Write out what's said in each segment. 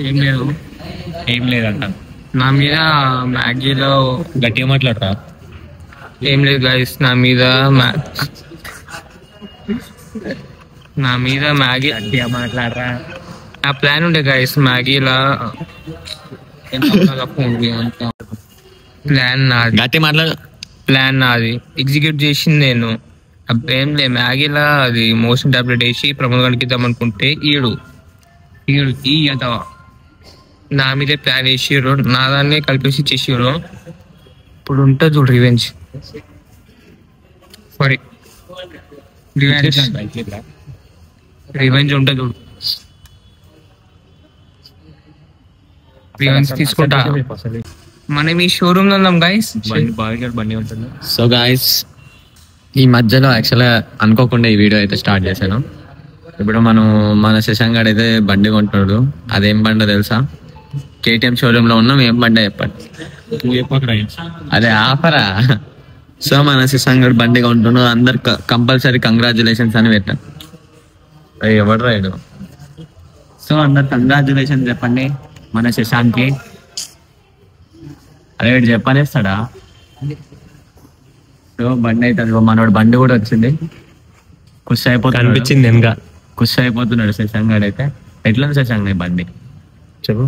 ఏం లేదు, ఏం లేదంట. నా మీద మ్యాగీలో గట్టిగా మాట్లాడరా. ఏం లేదు గైస్, నా మీద మ్యాగీ గట్టిగా మాట్లాడరా. నా ప్లాన్ ఉండే గైస్, మ్యాగీలా గట్టి మాట్లాడు. ప్లాన్ నాది, ఎగ్జిక్యూట్ చేసింది నేను. ఏం లే, మ్యాగీలా అది మోషన్ టాబ్లెట్ వేసి ప్రమోద్ గారికి ఇద్దాం అనుకుంటే ఈడు నా మీదే ప్లాన్ వేసిర్రు, నా దాన్నే కలిపేసి చేసిర్రు. ఇప్పుడు ఉంటుంది చూడు రివెంజ్. సారీ, రివెంజ్ ఉంటుంది చూడు. రివెంజ్ తీసుకుంటా. మనం ఈ షోరూమ్ లో ఉన్నాం గైస్. బండి ఉంటుంది. సో గైస్, ఈ మధ్యలో యాక్చువల్గా అనుకోకుండా ఈ వీడియో అయితే స్టార్ట్ చేశాను. ఇప్పుడు మన శశాంక్ గారు అయితే బండి కొంటున్నాడు. అదేం బండి తెలుసా? కేటీఎం షోరూమ్ లో ఉన్నాం. ఏం బండి చెప్పండి. అదే ఆఫరా. సో మన శశాంక్ గారు బండి కొంటున్నాడు. అందరు కంపల్సరీ కంగ్రాచులేషన్స్ అని పెట్టాను. ఎవడు రాయడు. సో అందరు కంగ్రాచులేషన్స్ చెప్పండి మన శశాంక్ కి. అదే వీడు చెప్పనేస్తాడా? సో బండి అయితే మనోడు బండి కూడా వచ్చింది. ఖుషి అయిపోతుంది, అనిపించింది ఇంకా ఖుషి అయిపోతున్నాడు శశాంక్ గారు అయితే. ఎట్లా శశాంక్ నీ బండి చెప్పు.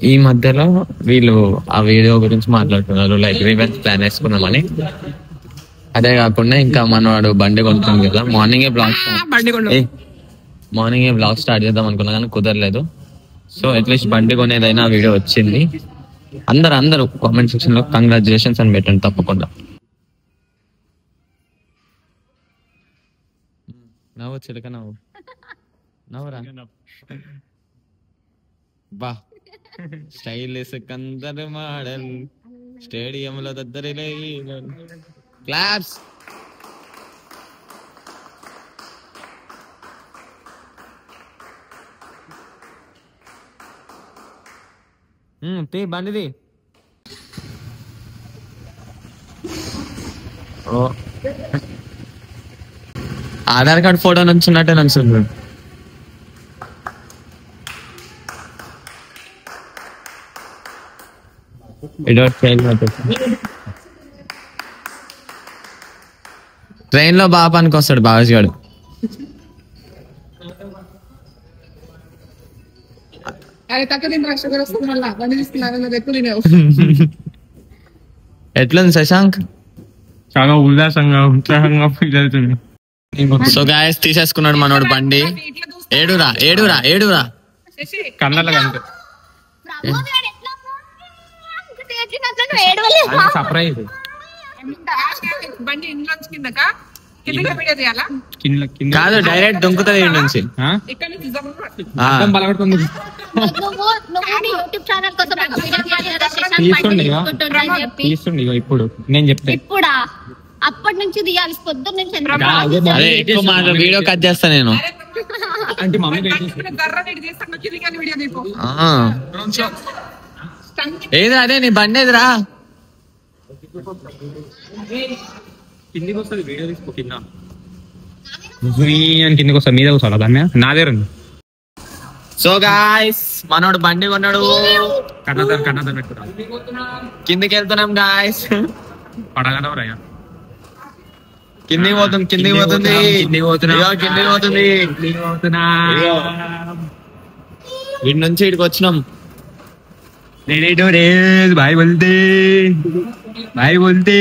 ఈ మధ్యలో వీళ్ళు ఆ వీడియో గురించి మాట్లాడుతున్నారు, లైక్ రివెంజ్ ప్లాన్ వేసుకున్నామని. అదే కాకుండా ఇంకా మనవాడు బండి కొంటున్నాం కదా, మార్నింగే బ్లాగ్ స్టార్ట్ చేద్దాం అనుకున్నా కానీ కుదరలేదు. సో అట్లీస్ట్ బండి కొనేదైనా వీడియో వచ్చింది. అందరూ కామెంట్ సెక్షన్ లో కంగ్రాచులేషన్స్ అని పెట్టండి తప్పకుండా. నవ్వు చిలక నవ్వురా బా. స్టైల్ కందరు మోడల్ స్టేడియంలో దద్దరిలే క్లాప్స్. బండిది. ఆధార్ కార్డ్ ఫోటో నుంచున్నట్టే నుంచుంది. ట్రైన్ లో బాగా పనికి వస్తాడు బావేష్ గాడు. ఎట్లుంది శశాంక్? చాలా ఉత్సాహంగా ఫీల్ అవుతుంది. సో గాయస్ తీసేసుకున్నాడు మనోడు బండి. ఏడురా కన్నల కంటే సర్ప్రైజ్. కాదు, డైరెక్ట్ దుంకుతుంది ఇంటి నుంచి. తీస్తుండే ఇప్పుడు నేను చెప్తే అప్పటి నుంచి తీయాలి పొద్దున్న నుంచి. వీడియో కట్ చేస్తా నేను. ఏదిరా అదే నీ బండి ఏదిరా? కిందికి వస్తుంది, వీడియో తీసుకో. కిందికి వస్తా, మీద కూర్చోాలా దాన్ని నాదే రండి. సో గాయ్స్ మనోడు బండి కొన్నాడు. కన్నదారు పెట్టుకున్నా. కిందికి వెళ్తున్నాం గాయ్స్. పడగలవరయ్యా. కిందికి పోతుంది. వీడి నుంచి ఇక్కడికి వచ్చినాం. भाई बोलते